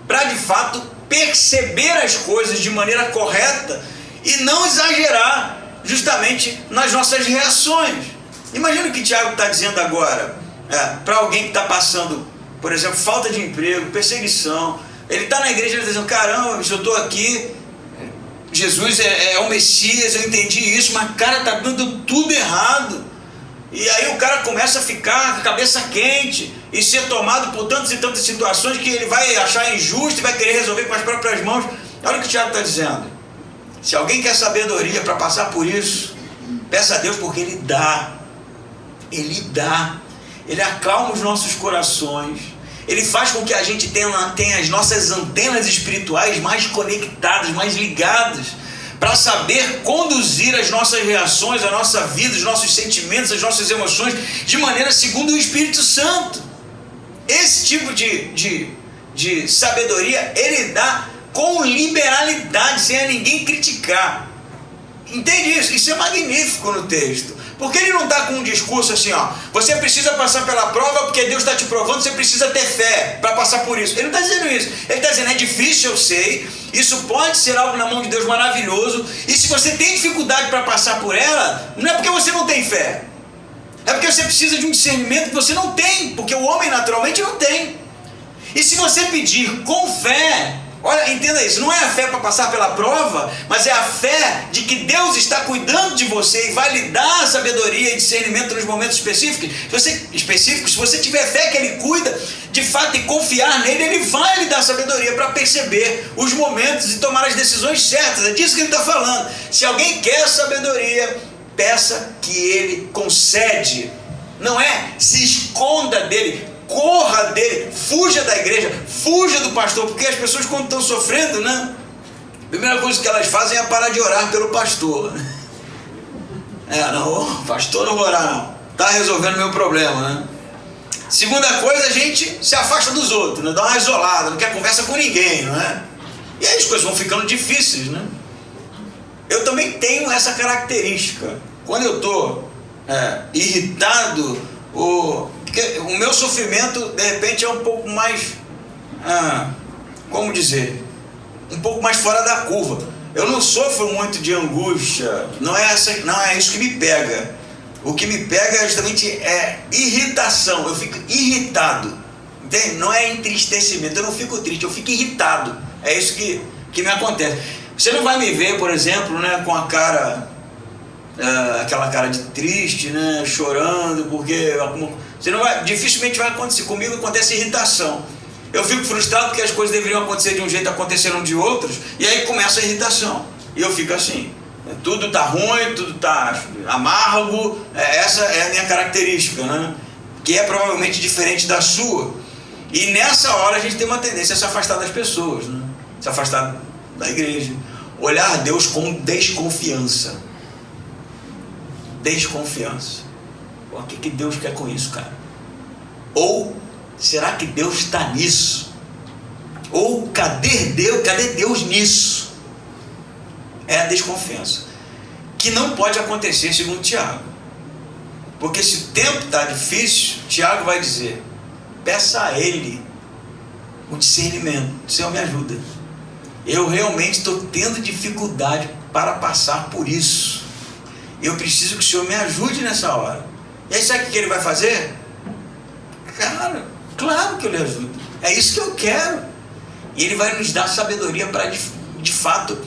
para de fato perceber as coisas de maneira correta e não exagerar justamente nas nossas reações. Imagina o que Tiago está dizendo agora, para alguém que está passando, por exemplo, falta de emprego, perseguição. Ele está na igreja e está dizendo, caramba, eu estou aqui, Jesus é o Messias, eu entendi isso, mas cara, está dando tudo errado. E aí o cara começa a ficar com a cabeça quente e ser tomado por tantas e tantas situações que ele vai achar injusto e vai querer resolver com as próprias mãos. Olha o que o Tiago está dizendo. Se alguém quer sabedoria para passar por isso, peça a Deus, porque Ele dá. Ele dá. Ele acalma os nossos corações. Ele faz com que a gente tenha as nossas antenas espirituais mais conectadas, mais ligadas, para saber conduzir as nossas reações, a nossa vida, os nossos sentimentos, as nossas emoções, de maneira segundo o Espírito Santo. Esse tipo de sabedoria, Ele dá com liberalidade, sem a ninguém criticar. Entende isso? Isso é magnífico no texto. Porque Ele não está com um discurso assim, ó, você precisa passar pela prova porque Deus está te provando, você precisa ter fé para passar por isso. Ele não está dizendo isso. Ele está dizendo, é difícil, eu sei, isso pode ser algo na mão de Deus maravilhoso, e se você tem dificuldade para passar por ela, não é porque você não tem fé, é porque você precisa de um discernimento que você não tem, porque o homem naturalmente não tem. E se você pedir com fé, olha, entenda isso, não é a fé para passar pela prova, mas é a fé de que Deus está cuidando de você e vai lhe dar sabedoria e discernimento nos momentos específicos. Se você tiver fé que Ele cuida, de fato, e confiar nele, Ele vai lhe dar sabedoria para perceber os momentos e tomar as decisões certas. É disso que Ele está falando. Se alguém quer sabedoria, peça que Ele concede. Não é se esconda dele, corra dele, fuja da igreja, fuja do pastor, porque as pessoas, quando estão sofrendo, né, a primeira coisa que elas fazem é parar de orar pelo pastor. Não, pastor, não vou orar não, está resolvendo meu problema, né? Segunda coisa, a gente se afasta dos outros, né? Dá uma isolada, não quer conversa com ninguém, não é? E aí as coisas vão ficando difíceis, né? Eu também tenho essa característica. Quando eu estou irritado, o meu sofrimento, de repente, é um pouco mais, como dizer, um pouco mais fora da curva. Eu não sofro muito de angústia, não é isso que me pega. O que me pega é justamente irritação, eu fico irritado, entende? Não é entristecimento, eu não fico triste, eu fico irritado. É isso que me acontece. Você não vai me ver, por exemplo, né, com a cara, aquela cara de triste, né, chorando, porque você não vai, dificilmente vai acontecer. Comigo acontece irritação. Eu fico frustrado porque as coisas deveriam acontecer de um jeito, aconteceram de outros, e aí começa a irritação. E eu fico assim, tudo está ruim, tudo está amargo. Essa é a minha característica, né? Que é provavelmente diferente da sua. E nessa hora a gente tem uma tendência a se afastar das pessoas, né? Se afastar da igreja, olhar Deus com desconfiança. Desconfiança. O que Deus quer com isso, cara? Ou será que Deus está nisso? Ou cadê Deus nisso? É a desconfiança, que não pode acontecer segundo Tiago, porque se o tempo está difícil, Tiago vai dizer, peça a Ele o discernimento. Senhor, me ajuda, eu realmente estou tendo dificuldade para passar por isso, eu preciso que o Senhor me ajude nessa hora. E aí sabe o que Ele vai fazer? Cara, claro que eu lhe ajudo, é isso que eu quero. E Ele vai nos dar sabedoria para de fato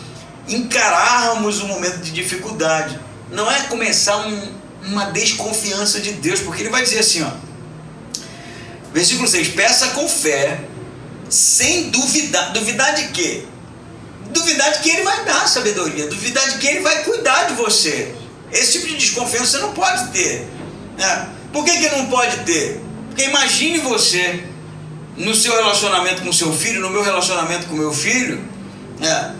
encararmos um momento de dificuldade. Não é começar uma desconfiança de Deus, porque Ele vai dizer assim, ó, versículo 6, peça com fé, sem duvidar. Duvidar de quê? Duvidar de que Ele vai dar sabedoria, duvidar de que Ele vai cuidar de você. Esse tipo de desconfiança você não pode ter, né? Por que não pode ter? Porque imagine você no seu relacionamento com seu filho, no meu relacionamento com meu filho, né?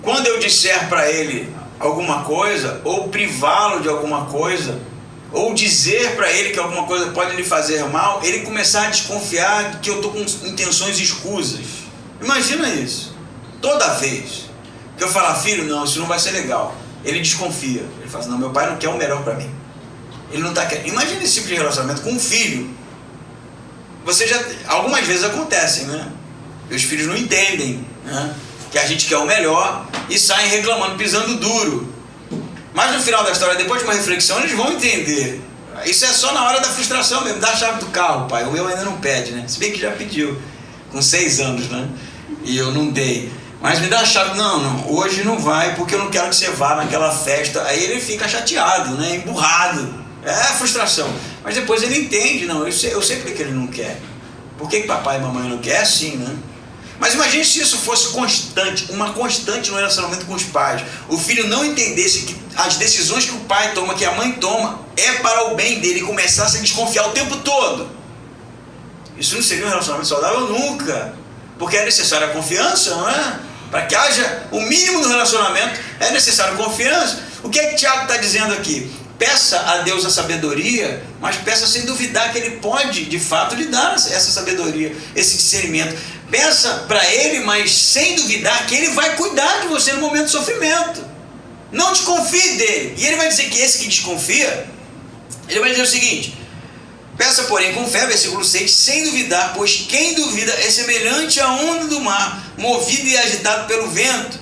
Quando eu disser para ele alguma coisa, ou privá-lo de alguma coisa, ou dizer para ele que alguma coisa pode lhe fazer mal, ele começar a desconfiar que eu estou com intenções escusas. Imagina isso. Toda vez que eu falar, filho, não, isso não vai ser legal, ele desconfia. Ele fala assim, não, meu pai não quer o melhor para mim. Ele não está querendo. Imagina esse tipo de relacionamento com um filho. Algumas vezes acontecem, né? E os filhos não entendem, né, que a gente quer o melhor e saem reclamando, pisando duro. Mas no final da história, depois de uma reflexão, eles vão entender. Isso é só na hora da frustração mesmo. Dá a chave do carro, pai. O meu ainda não pede, né? Se bem que já pediu, com 6 anos, né? E eu não dei. Mas me dá a chave. Não, hoje não vai, porque eu não quero que você vá naquela festa. Aí ele fica chateado, né? Emburrado. É a frustração. Mas depois ele entende. Não, eu sei porque ele não quer. Por que papai e mamãe não querem? É assim, né? Mas imagine se isso fosse constante, uma constante no relacionamento com os pais. O filho não entendesse que as decisões que o pai toma, que a mãe toma, é para o bem dele, e começasse a desconfiar o tempo todo. Isso não seria um relacionamento saudável nunca. Porque é necessária a confiança, não é? Para que haja o mínimo do relacionamento, é necessário confiança. O que é que Tiago está dizendo aqui? Peça a Deus a sabedoria, mas peça sem duvidar que Ele pode, de fato, lhe dar essa sabedoria, esse discernimento. Peça para Ele, mas sem duvidar que Ele vai cuidar de você no momento de sofrimento. Não desconfie dele. E Ele vai dizer que esse que desconfia, Ele vai dizer o seguinte: peça, porém, com fé, versículo 6, sem duvidar, pois quem duvida é semelhante à onda do mar, movido e agitado pelo vento.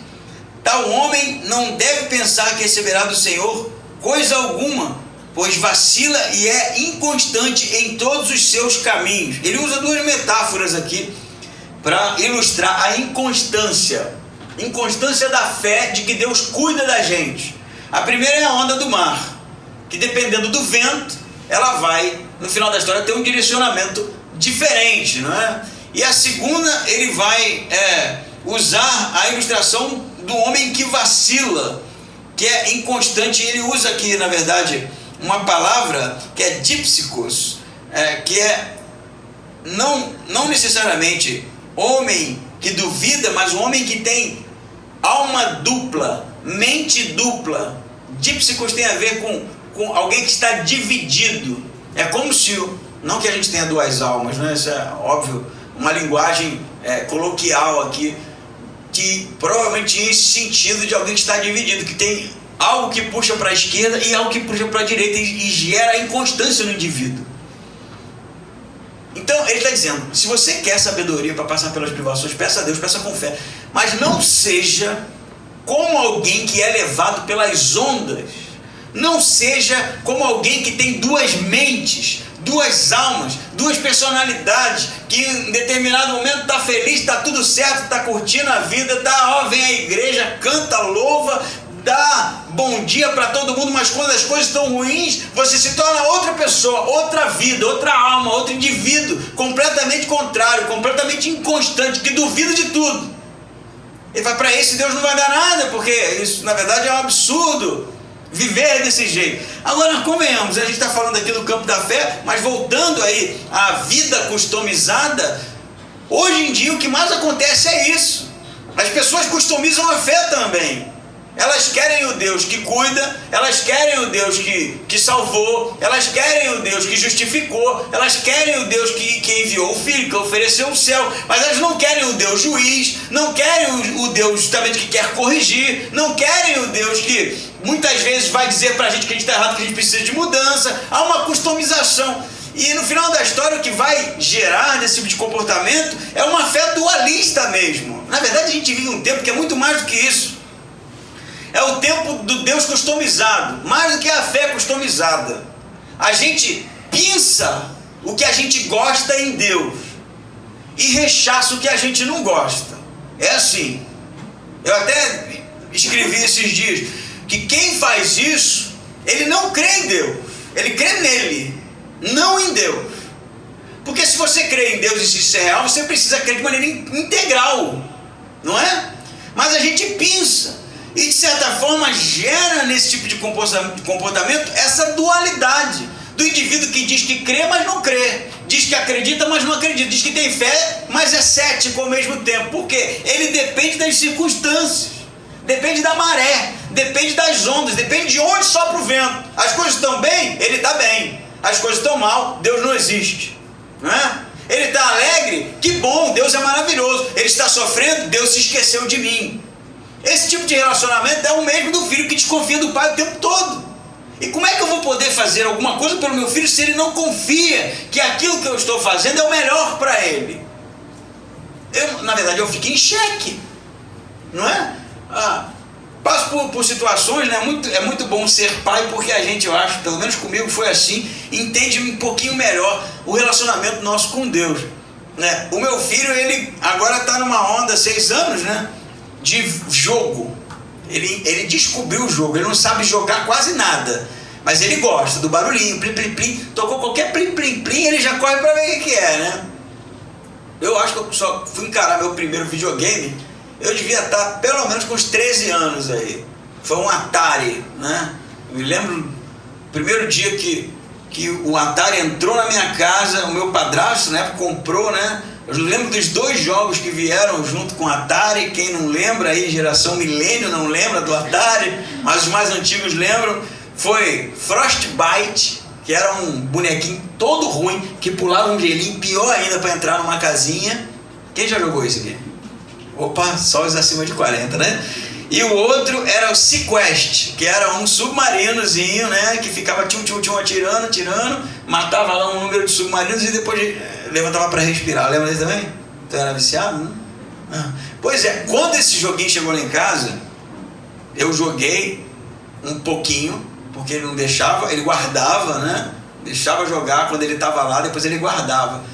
Tal homem não deve pensar que receberá do Senhor coisa alguma, pois vacila e é inconstante em todos os seus caminhos. Ele usa duas metáforas aqui para ilustrar a inconstância da fé de que Deus cuida da gente. A primeira é a onda do mar, que dependendo do vento, ela vai, no final da história, ter um direcionamento diferente, não é? E a segunda, ele vai usar a ilustração do homem que vacila, que é inconstante. Ele usa aqui, na verdade, uma palavra que é dípsicos, que é não necessariamente homem que duvida, mas um homem que tem alma dupla, mente dupla. Dípsicos tem a ver com alguém que está dividido. É como se, não que a gente tenha duas almas, né? Isso é óbvio, uma linguagem coloquial aqui, que provavelmente tinha esse sentido de alguém que está dividido, que tem algo que puxa para a esquerda e algo que puxa para a direita, e gera inconstância no indivíduo. Então ele está dizendo: se você quer sabedoria para passar pelas privações, peça a Deus, peça com fé, mas não seja como alguém que é levado pelas ondas. Não seja como alguém que tem duas mentes, duas almas, duas personalidades, que em determinado momento está feliz, está tudo certo, está curtindo a vida, vem à igreja, canta, louva, dá bom dia para todo mundo, mas quando as coisas estão ruins, você se torna outra pessoa, outra vida, outra alma, outro indivíduo, completamente contrário, completamente inconstante, que duvida de tudo. Ele vai: para esse Deus não vai dar nada, porque isso na verdade é um absurdo viver desse jeito. Agora, convenhamos, a gente está falando aqui do campo da fé, mas voltando aí à vida customizada, hoje em dia o que mais acontece é isso. As pessoas customizam a fé também. Elas querem o Deus que cuida, elas querem o Deus que salvou, elas querem o Deus que justificou, elas querem o Deus que enviou o Filho, que ofereceu o céu, mas elas não querem o Deus juiz, não querem o Deus justamente que quer corrigir, não querem o Deus que muitas vezes vai dizer pra gente que a gente está errado, que a gente precisa de mudança. Há uma customização. E no final da história, o que vai gerar desse tipo de comportamento é uma fé dualista mesmo. Na verdade, a gente vive um tempo que é muito mais do que isso. É o tempo do Deus customizado, mais do que a fé customizada. A gente pinça o que a gente gosta em Deus e rechaça o que a gente não gosta. É assim. Eu até escrevi esses dias que quem faz isso, ele não crê em Deus, ele crê nele, não em Deus. Porque se você crê em Deus e se isso é real, você precisa crer de maneira integral, não é? Mas a gente pinça. E de certa forma gera nesse tipo de comportamento essa dualidade do indivíduo que diz que crê, mas não crê, diz que acredita, mas não acredita, diz que tem fé, mas é cético ao mesmo tempo. Por quê? Ele depende das circunstâncias, depende da maré, depende das ondas, depende de onde sopra o vento. As coisas estão bem, ele está bem. As coisas estão mal, Deus não existe, não é? Ele está alegre, que bom, Deus é maravilhoso. Ele está sofrendo, Deus se esqueceu de mim. Esse tipo de relacionamento é o mesmo do filho que desconfia do pai o tempo todo. E como é que eu vou poder fazer alguma coisa pelo meu filho se ele não confia que aquilo que eu estou fazendo é o melhor para ele? Na verdade, eu fico em xeque, não é? Passo por situações, né? É muito bom ser pai, porque a gente, eu acho, pelo menos comigo foi assim, entende um pouquinho melhor o relacionamento nosso com Deus, né? O meu filho, ele agora está numa onda, 6 anos, né? De jogo. Ele descobriu o jogo. Ele não sabe jogar quase nada, mas ele gosta do barulhinho, plim, plim, plim. Tocou qualquer plim, plim, plim, ele já corre para ver o que é, né? eu acho que eu só fui encarar meu primeiro videogame, eu devia estar pelo menos com uns 13 anos aí. Foi um Atari, né? Eu me lembro do primeiro dia que o Atari entrou na minha casa, o meu padrasto, né, comprou, né? Eu lembro dos 2 jogos que vieram junto com o Atari. Quem não lembra aí, geração milênio não lembra do Atari, mas os mais antigos lembram. Foi Frostbite, que era um bonequinho todo ruim, que pulava um gelinho, pior ainda para entrar numa casinha. Quem já jogou isso aqui? Opa, só os acima de 40, né? E o outro era o Sequest, que era um submarinozinho, né? Que ficava tchum, atirando, matava lá um número de submarinos e depois levantava para respirar. Lembra desse também? Então era viciado, né? Pois é, quando esse joguinho chegou lá em casa, eu joguei um pouquinho, porque ele não deixava, ele guardava, né? Deixava jogar quando ele estava lá, depois ele guardava.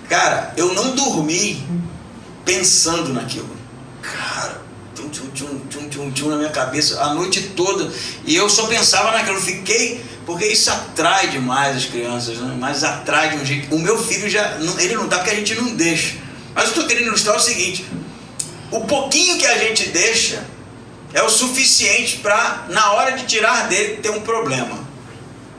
Cara, eu não dormi pensando naquilo. Cara, tchum na minha cabeça a noite toda, e eu só pensava naquilo. Eu fiquei, porque isso atrai demais as crianças, né? Mas atrai de um jeito. O meu filho já, ele não dá porque a gente não deixa. Mas eu estou querendo ilustrar o seguinte: o pouquinho que a gente deixa é o suficiente para, na hora de tirar dele, ter um problema.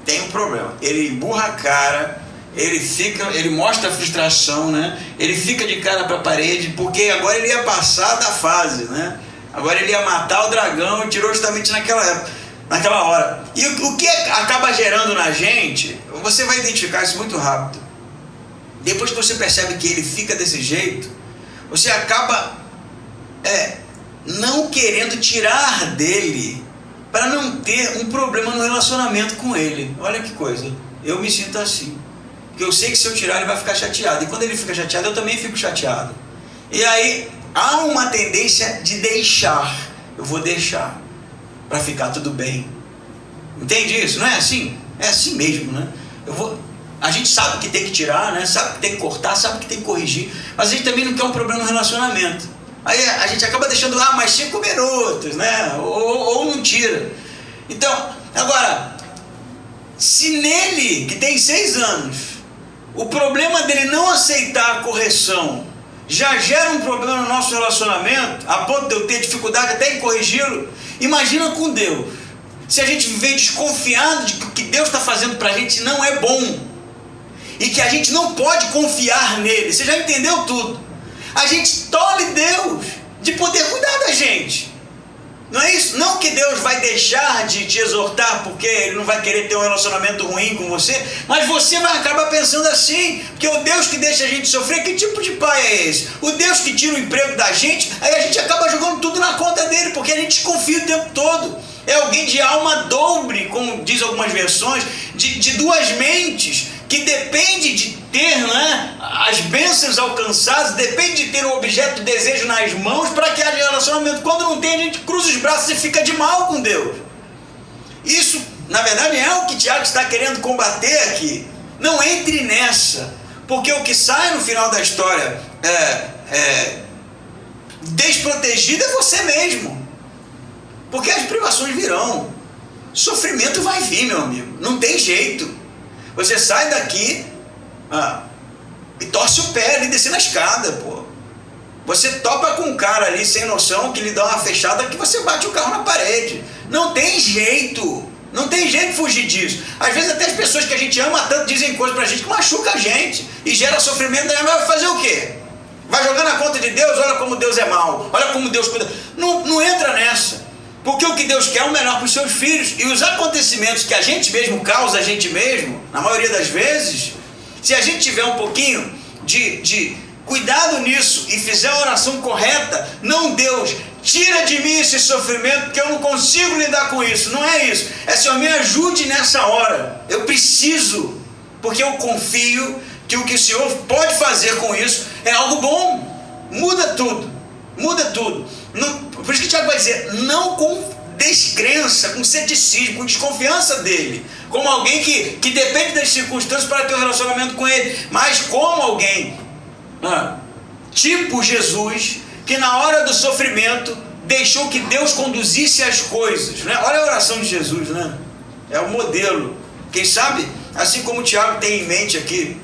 Tem um problema. Ele emburra a cara, ele mostra a frustração, né? Ele fica de cara para a parede, porque agora ele ia passar da fase, né? Agora ele ia matar o dragão e tirou justamente naquela hora. E o que acaba gerando na gente, você vai identificar isso muito rápido. Depois que você percebe que ele fica desse jeito, você acaba não querendo tirar dele para não ter um problema no relacionamento com ele. Olha que coisa, eu me sinto assim, porque eu sei que se eu tirar ele vai ficar chateado, e quando ele fica chateado eu também fico chateado, e aí há uma tendência de deixar. Eu vou deixar para ficar tudo bem. Entende isso? Não é assim? É assim mesmo, né? A gente sabe que tem que tirar, né? Sabe que tem que cortar, sabe que tem que corrigir, mas a gente também não quer um problema no relacionamento. Aí a gente acaba deixando mais 5 minutos, né? Ou não tira. Então, agora, se nele, que tem 6 anos, o problema dele não aceitar a correção já gera um problema no nosso relacionamento, a ponto de eu ter dificuldade até em corrigi-lo, imagina com Deus. Se a gente viver desconfiado de que o que Deus está fazendo para a gente não é bom, e que a gente não pode confiar nele, você já entendeu tudo. A gente tolhe Deus de poder cuidar da gente. Não é isso? Não que Deus vai deixar de te exortar porque Ele não vai querer ter um relacionamento ruim com você, mas você vai acabar pensando assim, porque o Deus que deixa a gente sofrer, que tipo de pai é esse? O Deus que tira o emprego da gente, aí a gente acaba jogando tudo na conta dele, porque a gente desconfia o tempo todo. É alguém de alma dobre, como diz algumas versões, de 2 mentes, que depende de ter, né, as bênçãos alcançadas, depende de ter um objeto de desejo nas mãos para que haja relacionamento. Quando não tem, a gente cruza os braços e fica de mal com Deus. Isso, na verdade, é o que Tiago está querendo combater aqui. Não entre nessa, porque o que sai no final da história desprotegido é você mesmo. Porque as privações virão, sofrimento vai vir, meu amigo, não tem jeito. Você sai daqui e torce o pé ali descendo a escada, pô. Você topa com um cara ali sem noção que lhe dá uma fechada que você bate o carro na parede. Não tem jeito, não tem jeito de fugir disso. Às vezes até as pessoas que a gente ama tanto dizem coisas pra gente que machuca a gente e gera sofrimento. Vai fazer o quê? Vai jogar na conta de Deus? Olha como Deus é mau, olha como Deus cuida. Não entra nessa. Porque o que Deus quer é o melhor para os seus filhos. E os acontecimentos que a gente mesmo causa a gente mesmo, na maioria das vezes, se a gente tiver um pouquinho de cuidado nisso e fizer a oração correta, não, Deus, tira de mim esse sofrimento, porque eu não consigo lidar com isso. Não é isso. É, Senhor, me ajude nessa hora. Eu preciso, porque eu confio que o que o Senhor pode fazer com isso é algo bom. Muda tudo. Muda tudo. Não, por isso que o Tiago vai dizer, não com descrença, com ceticismo, com desconfiança dele, como alguém que depende das circunstâncias para ter um relacionamento com ele, mas como alguém tipo Jesus, que na hora do sofrimento deixou que Deus conduzisse as coisas, né? Olha a oração de Jesus, né? É o modelo. Quem sabe, assim como o Tiago tem em mente aqui,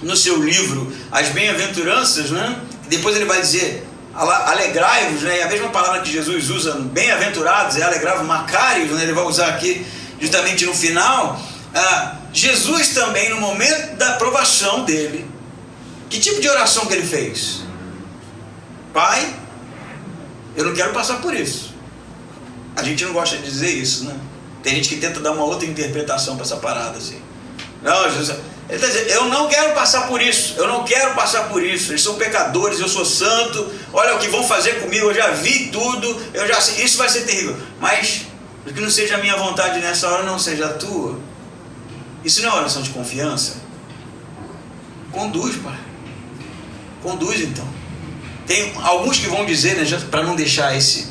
no seu livro As Bem-aventuranças, né? Depois ele vai dizer alegrai-vos, né? E a mesma palavra que Jesus usa, bem-aventurados, é alegrai-vos, macários, né? Ele vai usar aqui justamente no final. Jesus também, no momento da provação dele, que tipo de oração que ele fez? Pai, eu não quero passar por isso. A gente não gosta de dizer isso, né? Tem gente que tenta dar uma outra interpretação para essa parada assim. Não, Jesus, ele está dizendo, eu não quero passar por isso, eu não quero passar por isso, eles são pecadores, eu sou santo, olha o que vão fazer comigo, eu já vi tudo, eu já sei, isso vai ser terrível, mas que não seja a minha vontade nessa hora, não seja a tua. Isso não é oração de confiança? Conduz, pai, conduz então. Tem alguns que vão dizer, né, para não deixar esse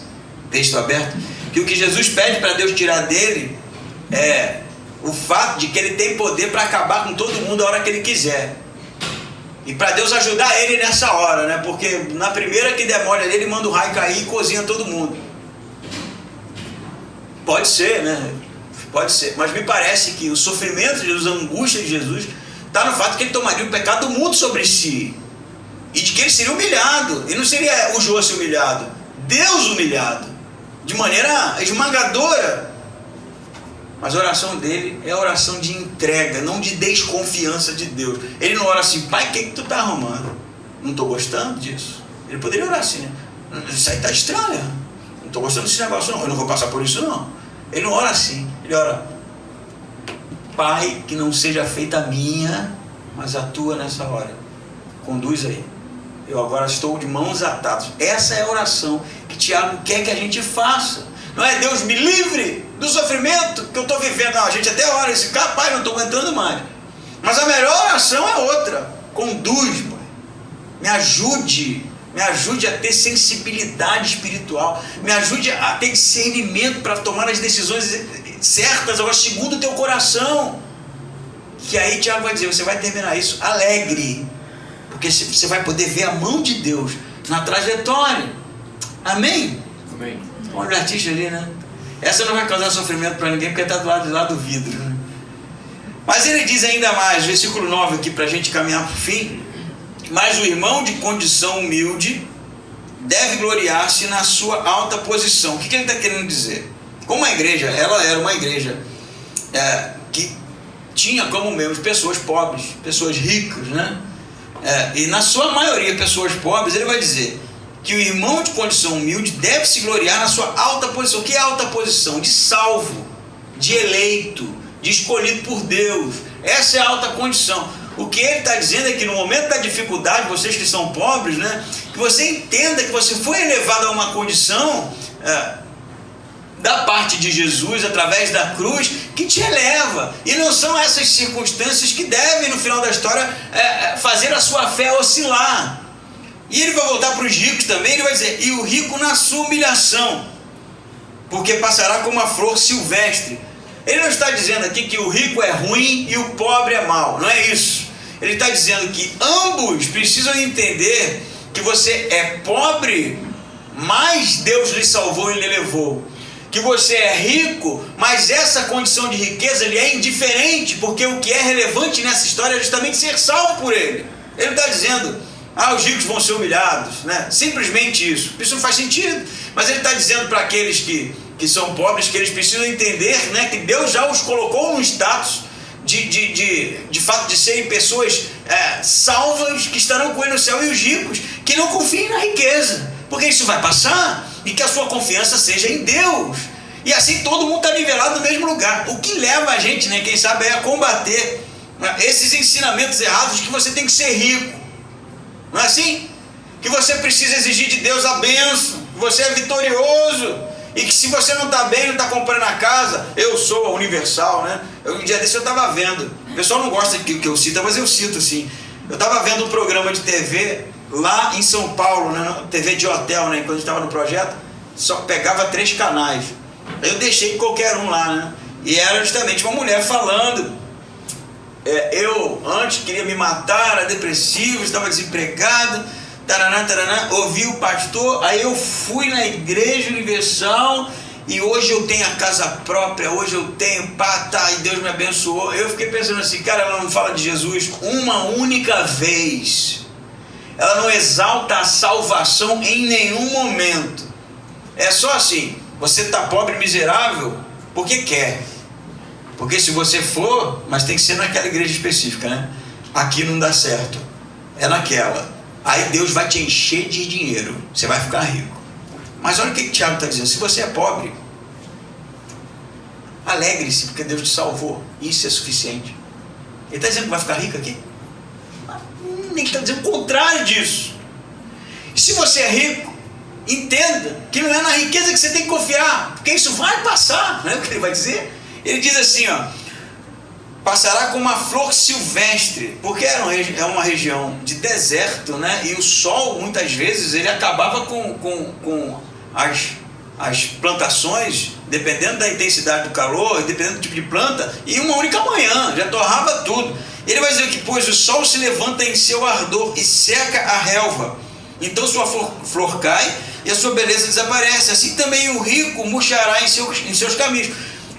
texto aberto, que o que Jesus pede para Deus tirar dele é o fato de que ele tem poder para acabar com todo mundo a hora que ele quiser. E para Deus ajudar ele nessa hora, né? Porque na primeira que demora ali, ele manda o raio cair e cozinha todo mundo. Pode ser, né? Pode ser. Mas me parece que o sofrimento de Jesus, a angústia de Jesus, está no fato que ele tomaria o pecado do mundo sobre si. E de que ele seria humilhado. E não seria o Jô ser humilhado. Deus humilhado. De maneira esmagadora. Mas a oração dele é a oração de entrega, não de desconfiança de Deus. Ele não ora assim, pai, o que tu tá arrumando? Não estou gostando disso. Ele poderia orar assim, né? Isso aí tá estranho. Não estou gostando desse negócio não, eu não vou passar por isso não. Ele não ora assim, ele ora, pai, que não seja feita a minha, mas a tua nessa hora. Conduz aí. Eu agora estou de mãos atadas. Essa é a oração que Tiago quer que a gente faça. Não é Deus me livre do sofrimento que eu estou vivendo. Não, a gente até ora esse pai, não estou aguentando mais. Mas a melhor oração é outra. Conduz, pai. Me ajude a ter sensibilidade espiritual. Me ajude a ter discernimento para tomar as decisões certas, agora segundo o teu coração. Que aí Tiago vai dizer, você vai terminar isso alegre. Porque você vai poder ver a mão de Deus na trajetória. Amém? Amém. Olha o artista ali, né? Essa não vai causar sofrimento para ninguém, porque está do lado do vidro, né? Mas ele diz ainda mais, versículo 9 aqui, para a gente caminhar para o fim. Mas o irmão de condição humilde deve gloriar-se na sua alta posição. O que ele está querendo dizer? Como a igreja, ela era uma igreja que tinha como membros pessoas pobres, pessoas ricas, né? E na sua maioria pessoas pobres, ele vai dizer que o irmão de condição humilde deve se gloriar na sua alta posição. O que é alta posição? De salvo, de eleito, de escolhido por Deus. Essa é a alta condição. O que ele está dizendo é que no momento da dificuldade, vocês que são pobres, né, que você entenda que você foi elevado a uma condição da parte de Jesus, através da cruz, que te eleva. E não são essas circunstâncias que devem, no final da história, fazer a sua fé oscilar. E ele vai voltar para os ricos também, ele vai dizer, e o rico na sua humilhação, porque passará como a flor silvestre. Ele não está dizendo aqui que o rico é ruim e o pobre é mau, não é isso. Ele está dizendo que ambos precisam entender que você é pobre, mas Deus lhe salvou e lhe elevou. Que você é rico, mas essa condição de riqueza lhe é indiferente, porque o que é relevante nessa história é justamente ser salvo por ele. Ele está dizendo, os ricos vão ser humilhados, né? Simplesmente isso. Isso não faz sentido. Mas ele está dizendo para aqueles que são pobres, que eles precisam entender, né, que Deus já os colocou num status de fato de serem pessoas salvas, que estarão com ele no céu, e os ricos que não confiem na riqueza, porque isso vai passar, e que a sua confiança seja em Deus. E assim todo mundo está nivelado no mesmo lugar. O que leva a gente, né, quem sabe, a combater esses ensinamentos errados de que você tem que ser rico. Não é assim? Que você precisa exigir de Deus a bênção, que você é vitorioso, e que se você não está bem, não está comprando a casa, eu sou a Universal, né? Um dia desse eu estava vendo, o pessoal não gosta que eu cito, mas eu cito assim, eu estava vendo um programa de TV lá em São Paulo, né? TV de hotel, né? Quando a gente estava no projeto, só pegava 3 canais, eu deixei qualquer um lá, né? E era justamente uma mulher falando, eu antes queria me matar, era depressivo, estava desempregado, taraná, ouvi o pastor, aí eu fui na Igreja Universal e hoje eu tenho a casa própria, hoje eu tenho, e Deus me abençoou. Eu fiquei pensando assim, cara, ela não fala de Jesus uma única vez. Ela não exalta a salvação em nenhum momento. É só assim, você está pobre e miserável porque quer. Porque se você for, mas tem que ser naquela igreja específica, né? Aqui não dá certo, é naquela. Aí Deus vai te encher de dinheiro, você vai ficar rico. Mas olha o que Tiago está dizendo, se você é pobre, alegre-se porque Deus te salvou, isso é suficiente. Ele está dizendo que vai ficar rico aqui? Ele está dizendo o contrário disso. E se você é rico, entenda que não é na riqueza que você tem que confiar, porque isso vai passar, não é o que ele vai dizer? Ele diz assim, ó, passará como uma flor silvestre, porque é uma região de deserto, né? E o sol, muitas vezes, ele acabava com as plantações, dependendo da intensidade do calor, dependendo do tipo de planta, e uma única manhã, já torrava tudo. Ele vai dizer que, pois o sol se levanta em seu ardor e seca a relva, então sua flor cai e a sua beleza desaparece. Assim também o rico murchará em seus caminhos.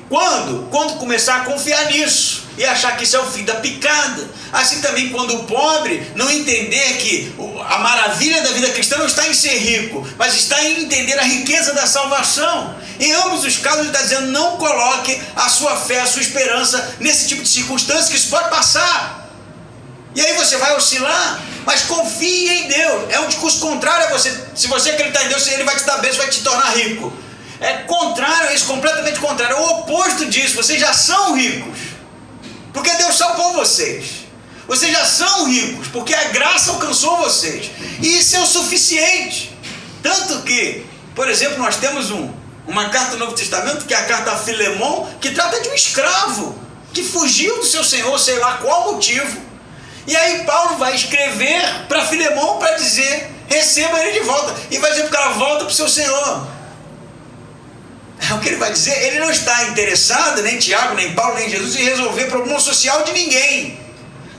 Quando começar a confiar nisso e achar que isso é o fim da picada. Assim também quando o pobre não entender que a maravilha da vida cristã não está em ser rico, mas está em entender a riqueza da salvação. Em ambos os casos ele está dizendo, não coloque a sua fé, a sua esperança nesse tipo de circunstância, que isso pode passar. E aí você vai oscilar, mas confie em Deus. É um discurso contrário a você. Se você acreditar em Deus, ele vai te dar bênção, vai te tornar rico. É contrário a isso, completamente contrário, é o oposto disso. Vocês já são ricos, porque Deus salvou vocês. Vocês já são ricos, porque a graça alcançou vocês, e isso é o suficiente. Tanto que, por exemplo, nós temos uma carta do Novo Testamento, que é a carta a Filemon, que trata de um escravo, que fugiu do seu senhor, sei lá qual motivo, e aí Paulo vai escrever para Filemon para dizer, receba ele de volta, e vai dizer para o cara, volta para o seu senhor. É o que ele vai dizer. Ele não está interessado, nem Tiago, nem Paulo, nem Jesus, em resolver problema social de ninguém.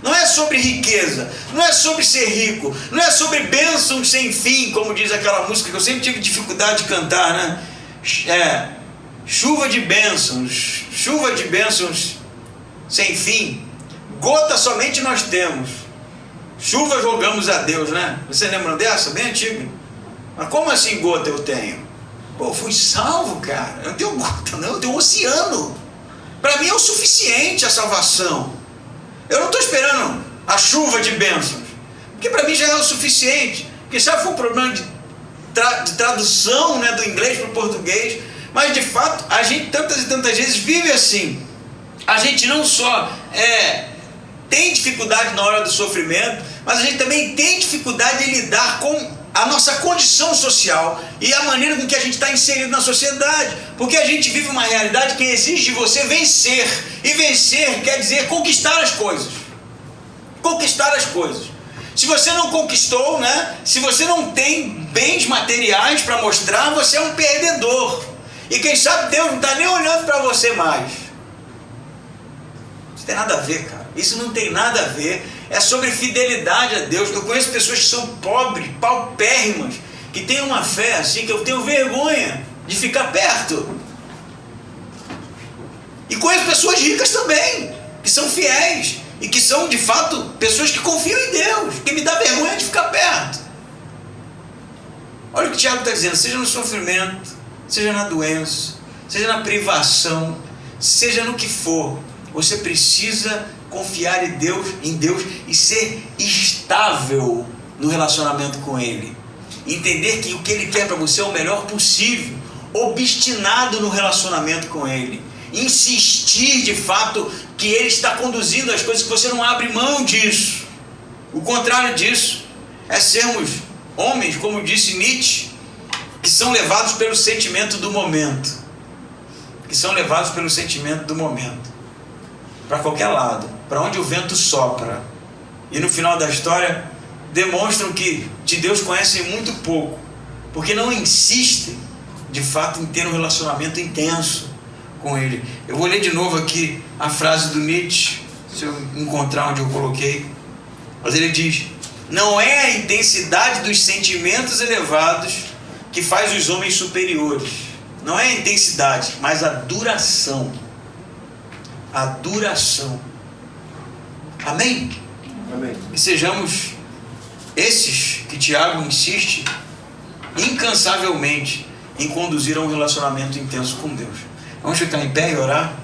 Não é sobre riqueza, não é sobre ser rico, não é sobre bênçãos sem fim, como diz aquela música que eu sempre tive dificuldade de cantar, né? Chuva de bênçãos sem fim. Gota somente nós temos, chuva jogamos a Deus, né? Você lembra dessa? Bem antiga. Mas como assim gota eu tenho? Pô, eu fui salvo, cara. Eu não tenho gota, não, eu tenho um oceano. Para mim é o suficiente a salvação. Eu não estou esperando a chuva de bênçãos, porque para mim já é o suficiente. Porque se for um problema de tradução, né, do inglês para o português, mas de fato a gente tantas e tantas vezes vive assim. A gente não só tem dificuldade na hora do sofrimento, mas a gente também tem dificuldade em lidar com a nossa condição social e a maneira com que a gente está inserido na sociedade, porque a gente vive uma realidade que exige de você vencer, e vencer quer dizer conquistar as coisas. Se você não conquistou, né? Se você não tem bens materiais para mostrar, você é um perdedor, e quem sabe Deus não está nem olhando para você mais. Isso tem nada a ver, cara. Isso não tem nada a ver. É sobre fidelidade a Deus. Eu conheço pessoas que são pobres, paupérrimas, que têm uma fé assim que eu tenho vergonha de ficar perto. E conheço pessoas ricas também, que são fiéis e que são de fato pessoas que confiam em Deus, que me dá vergonha de ficar perto. Olha o que o Tiago está dizendo, seja no sofrimento, seja na doença, seja na privação, seja no que for, você precisa confiar em Deus e ser estável no relacionamento com Ele. Entender que o que Ele quer para você é o melhor possível, obstinado no relacionamento com Ele. Insistir de fato que Ele está conduzindo as coisas, que você não abre mão disso. O contrário disso é sermos homens, como disse Nietzsche, que são levados pelo sentimento do momento. Para qualquer lado, para onde o vento sopra. E no final da história demonstram que de Deus conhecem muito pouco, porque não insistem de fato em ter um relacionamento intenso com Ele. Eu vou ler de novo aqui a frase do Nietzsche, se eu encontrar onde eu coloquei, mas ele diz: não é a intensidade dos sentimentos elevados que faz os homens superiores, não é a intensidade, mas a duração. A duração. Amém? Amém. Que sejamos esses que Tiago insiste incansavelmente em conduzir a um relacionamento intenso com Deus. Vamos ficar em pé e orar?